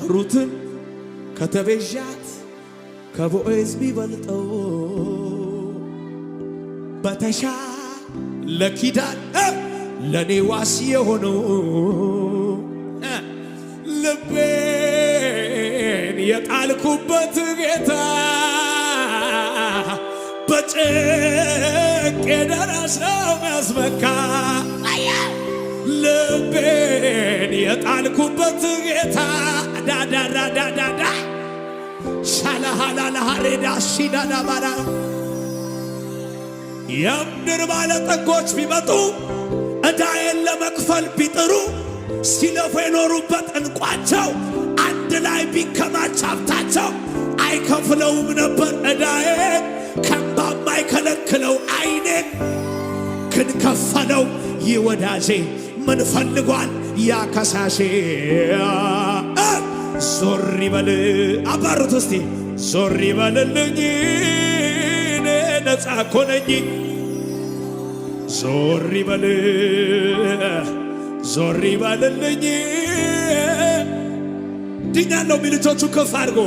ሩትን ከተቤዣት ከቦዔዝ ቢበልጠው በተሻለ ኪዳን ለኔ ዋስ የሆነው ልቤን የጣልኩበት ጌታ በጭንቅ የደረሰው ሚያስመካ ልቤን የጣልኩበት ጌታ ዳዳዳዳዳዳ ሻላሃላላሃሬዳ ሲዳዳባዳ የምድር ባለጠጎች ቢመጡ ዕዳዬን ለመክፈል ቢጥሩ ሲለፉ የኖሩበት እንቋቸው አንድ ላይ ቢከማች ሀብታቸው አይከፍለውም ነበር ዕዳዬን ከእምባም አይከለክለው ዓይኔን ግን ከፈለው ይህ ወዳጄ ምን ፈልጓል ያከሳሼ ዞር ይበል አባሩት እስቲ ዞር ይበልልኝ እኔ ነፃ እኮ ነኝ ዞር ይበል ዞር ይበልልኝ ድኛለሁ ሚል እጆቹን ከፍ አድርጎ